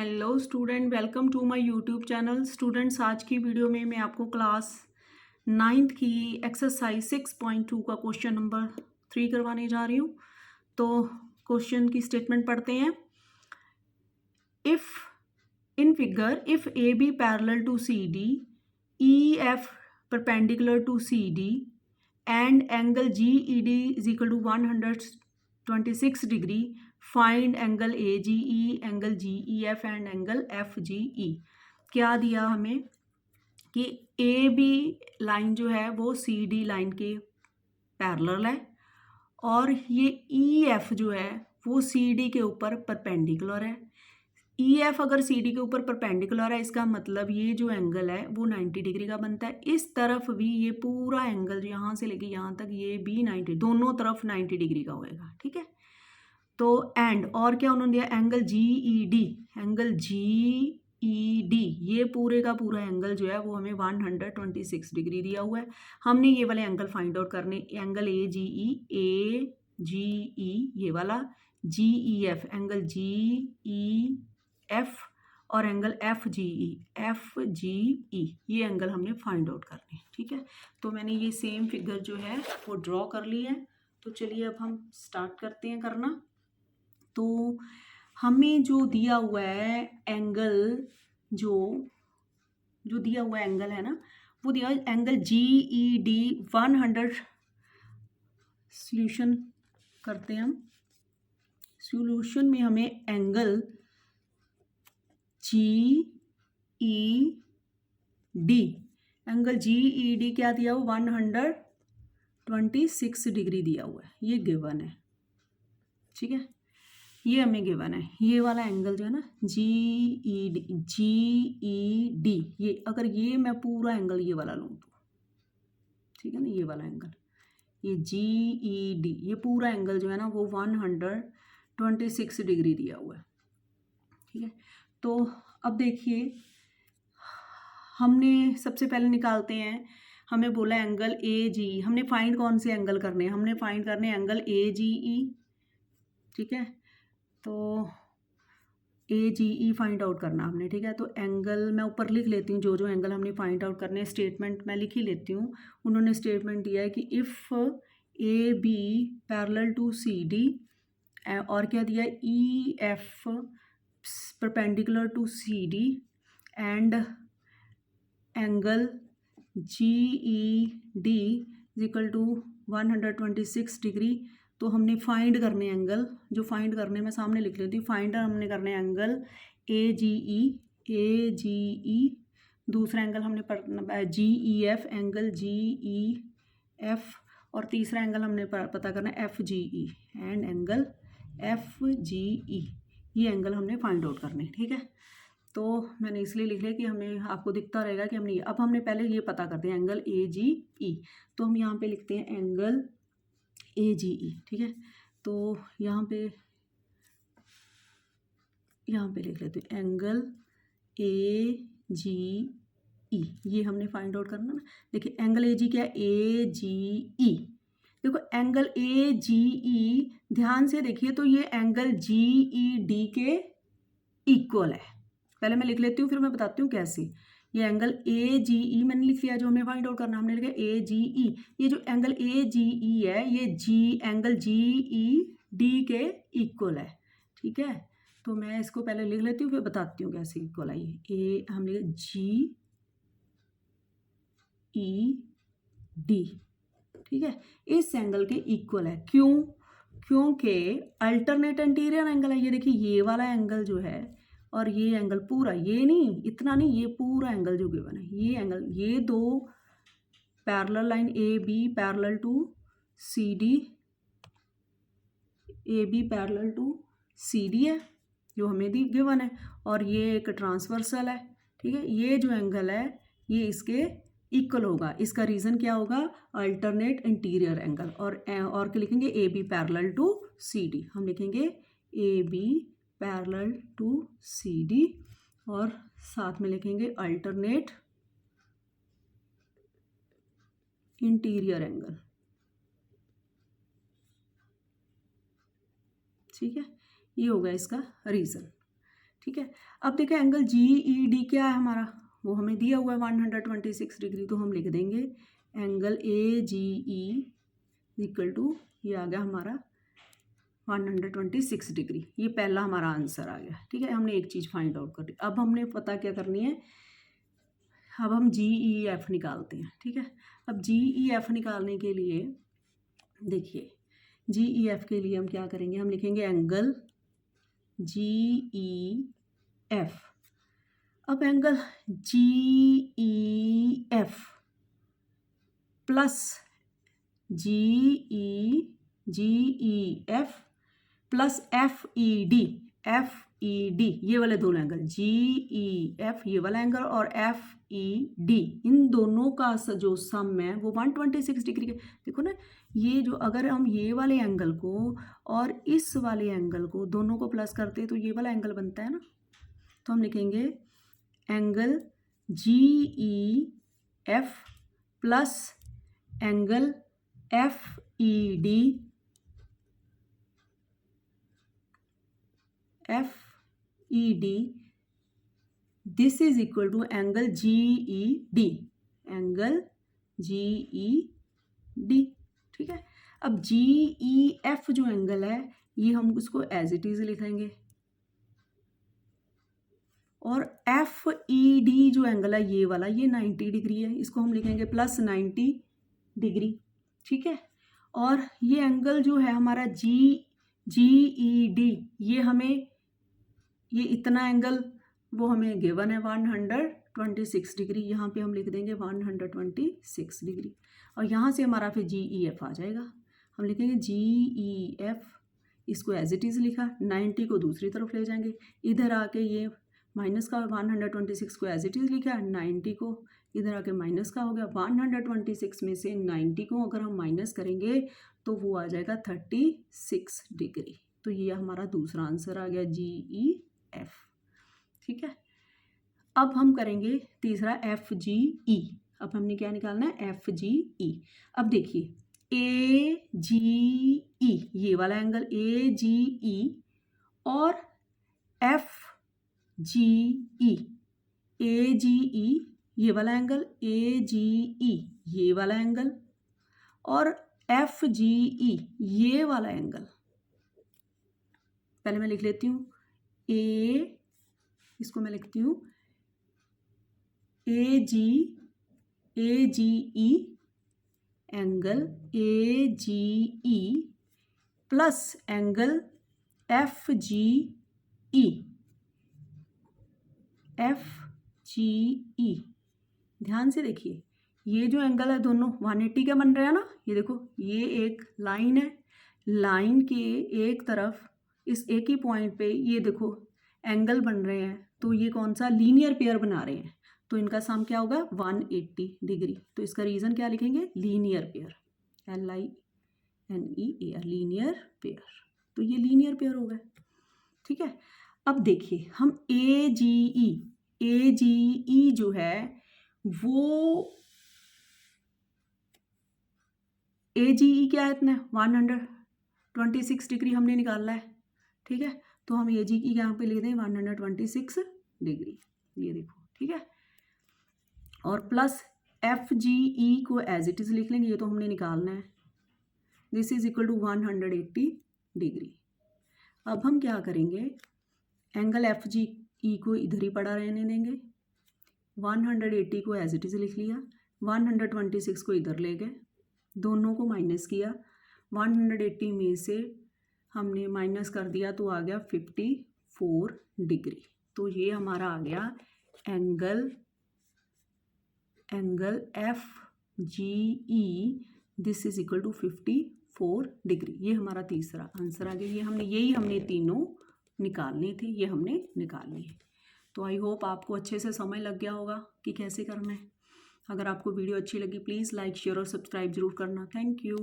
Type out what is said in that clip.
Hello student, welcome to my YouTube channel. Students, आज की video में मैं आपको क्लास 9th की एक्सरसाइज 6.2 का क्वेश्चन नंबर 3 करवाने जा रही हूँ। तो क्वेश्चन की स्टेटमेंट पढ़ते हैं। If in figure if A B parallel to C D, E F perpendicular to C D and angle G E D is equal to 126 degree, find angle A G E, angle G E F and angle F G E. क्या दिया हमें कि A B line जो है वो C D line के parallel है और ये ई एफ जो है वो सी डी के ऊपर परपेंडिकुलर है। ई एफ अगर सी डी के ऊपर परपेंडिकुलर है, इसका मतलब ये जो एंगल है वो 90 डिग्री का बनता है। इस तरफ भी ये पूरा एंगल यहाँ से लेके यहाँ तक ये भी 90, दोनों तरफ 90 डिग्री का होएगा। ठीक है, तो एंड और क्या उन्होंने दिया, angle G E D, angle G E D ये पूरे का पूरा एंगल जो है वो हमें 126 डिग्री दिया हुआ है। हमने ये वाले एंगल फाइंड आउट करने, एंगल ए जी ई ये वाला, G E F angle G E F और एंगल एफ जी ई ये एंगल हमने फाइंड आउट करने। ठीक है, तो मैंने ये सेम फिगर जो है वो ड्रॉ कर ली है। तो चलिए अब हम स्टार्ट करते हैं करना। तो हमें जो दिया हुआ है एंगल, जो दिया हुआ एंगल है ना, वो दिया angle G E D 100। Solution करते हैं हम। सॉल्यूशन में हमें angle G E D, angle G E D क्या दिया हुआ, 126 डिग्री दिया हुआ है, ये गिवन है। ठीक है, ये हमें गिवन है। ये वाला एंगल जो है ना जी ई डी, ये अगर ये मैं पूरा एंगल ये वाला लूँ तो, ठीक है ना, ये वाला एंगल, ये जी ई डी ये पूरा एंगल जो है ना वो 126 डिग्री दिया हुआ है। ठीक है, तो अब देखिए हमने सबसे पहले निकालते हैं, हमें बोला एंगल ए जी, हमने फाइंड कौन से एंगल करने हैं, हमने फाइंड करने एंगल ए जी ई। ठीक है, तो ए जी ई फाइंड आउट करना हमने। ठीक है, तो एंगल मैं ऊपर लिख लेती हूँ, जो जो एंगल हमने फाइंड आउट करने, स्टेटमेंट मैं लिख ही लेती हूँ। उन्होंने स्टेटमेंट दिया है कि if A B parallel to C D, और क्या दिया, E F perpendicular to C D and angle G E D is equal to 126 degree. तो हमने फाइंड करने एंगल, जो फाइंड करने मैं सामने लिख लेती हूँ। फाइंड हमने करने एंगल ए जी ई, दूसरा एंगल हमने G E F, angle G E F, और तीसरा एंगल हमने पता करना F G E and angle F G E, ये एंगल हमने फाइंड आउट करने। ठीक है, तो मैंने इसलिए लिख लिया कि हमें आपको दिखता रहेगा कि हमने, अब हमने पहले ये पता करते हैं एंगल ए जी ई। तो हम यहाँ पे लिखते हैं एंगल ए जी ई। ठीक है, तो यहाँ पे लिख लेते हैं एंगल ए जी ई, ये हमने फाइंड आउट करना ना। देखिए एंगल ए जी क्या है, ए जी ई। देखो एंगल ए जी ई, ध्यान से देखिए, तो ये एंगल जी ई डी के इक्वल है। पहले मैं लिख लेती हूँ, फिर मैं बताती हूँ कैसे। ये एंगल ए जी ई मैंने लिख लिया, जो हमें फाइंड आउट करना, हमने लिखा ए जी ई। ये जो एंगल ए जी ई है ये एंगल जी ई डी के इक्वल है। ठीक है, तो मैं इसको पहले लिख लेती हूँ, फिर बताती हूँ कैसे इक्वल आई। ए हमने जी ई डी, ठीक है, इस एंगल के इक्वल है। क्यों? क्योंकि अल्टरनेट इंटीरियर एंगल है। ये देखिए ये वाला एंगल जो है और ये एंगल पूरा, ये नहीं इतना नहीं, ये पूरा एंगल जो गिवन है, ये एंगल, ये दो parallel line A B parallel to C D, A B parallel to C D है जो हमें दी गिवन है, और ये एक ट्रांसवर्सल है। ठीक है, ये जो एंगल है ये इसके इक्वल होगा। इसका रीज़न क्या होगा, अल्टरनेट इंटीरियर एंगल। और क्या लिखेंगे, A B parallel to C D, हम लिखेंगे A B parallel to C D, और साथ में लिखेंगे अल्टरनेट इंटीरियर एंगल। ठीक है, ये होगा इसका रीज़न। ठीक है। अब देखिए एंगल GED क्या है हमारा, वो हमें दिया हुआ है 126 डिग्री, तो हम लिख देंगे एंगल AGE इक्वल टू, ये आ गया हमारा 126 डिग्री। ये पहला हमारा आंसर आ गया। ठीक है, हमने एक चीज़ फाइंड आउट कर दी। अब हमने पता क्या करनी है, अब हम GEF निकालते हैं। ठीक है, अब GEF निकालने के लिए देखिए, GEF के लिए हम क्या करेंगे, हम लिखेंगे एंगल GEF। अब angle GEF plus GEF plus FED, ये वाले दोनों एंगल, GEF ये वाला एंगल और FED, इन दोनों का जो सम है वो 126 डिग्री के। देखो ना, ये जो अगर हम ये वाले एंगल को और इस वाले एंगल को दोनों को प्लस करते हैं तो ये वाला एंगल बनता है ना। तो हम लिखेंगे angle GEF plus angle FED this is equal to angle GED, angle GED। ठीक है, अब GEF जो एंगल है ये हम उसको एज इट इज लिखेंगे, और FED जो एंगल है ये वाला, ये 90 डिग्री है, इसको हम लिखेंगे प्लस 90 डिग्री। ठीक है, और ये एंगल जो है हमारा GED, ये हमें, ये इतना एंगल वो हमें गिवन है 126 डिग्री, यहाँ पे हम लिख देंगे 126 डिग्री, और यहाँ से हमारा फिर GEF आ जाएगा। हम लिखेंगे GEF, इसको एज इट इज़ लिखा, 90 को दूसरी तरफ ले जाएंगे, इधर आके ये माइनस का 126 को एज इट इज़ लिखा, 90 को इधर आके माइनस का हो गया। 126 में से 90 को अगर हम माइनस करेंगे तो वो आ जाएगा 36 डिग्री। तो ये हमारा दूसरा आंसर आ गया GEF। ठीक है, अब हम करेंगे तीसरा FGE। अब हमने क्या निकालना है, FGE। अब देखिए AGE, ये वाला एंगल AGE और AGE ये वाला एंगल, AGE ये वाला एंगल और FGE ये वाला एंगल। पहले मैं लिख लेती हूँ इसको मैं लिखती हूँ AGE angle AGE plus angle FGE। ध्यान से देखिए, ये जो एंगल है दोनों 180 का बन रहा है ना। ये देखो, ये एक लाइन है, लाइन के एक तरफ इस एक ही पॉइंट पे ये देखो एंगल बन रहे हैं, तो ये कौन सा लीनियर पेयर बना रहे हैं, तो इनका सम क्या होगा 180 डिग्री। तो इसका रीज़न क्या लिखेंगे, linear pair, LINEAR, linear pair. तो ये लीनियर पेयर हो गए। ठीक है, अब देखिए हम AGE जो है वो AGE क्या है, इतना 126 डिग्री हमने निकालना है। ठीक है, तो हम AGE यहाँ पे लिख दें 126 डिग्री, ये देखो। ठीक है, और प्लस FGE को एज इट इज़ लिख लेंगे, ये तो हमने निकालना है। This is equal to 180 degree. अब हम क्या करेंगे, एंगल FGE को इधर ही पड़ा रहने देंगे, 180 को एज इट इज़ लिख लिया, 126 को इधर ले गए, दोनों को माइनस किया, 180 में से हमने माइनस कर दिया तो आ गया 54 डिग्री। तो ये हमारा आ गया angle FGE, this is equal to 54 degree. ये हमारा तीसरा आंसर आ गया। यही हमने तीनों निकालने थे, ये हमने निकाल लिए। तो आई होप आपको अच्छे से समझ लग गया होगा कि कैसे करना है। अगर आपको वीडियो अच्छी लगी प्लीज़ लाइक शेयर और सब्सक्राइब जरूर करना। Thank you.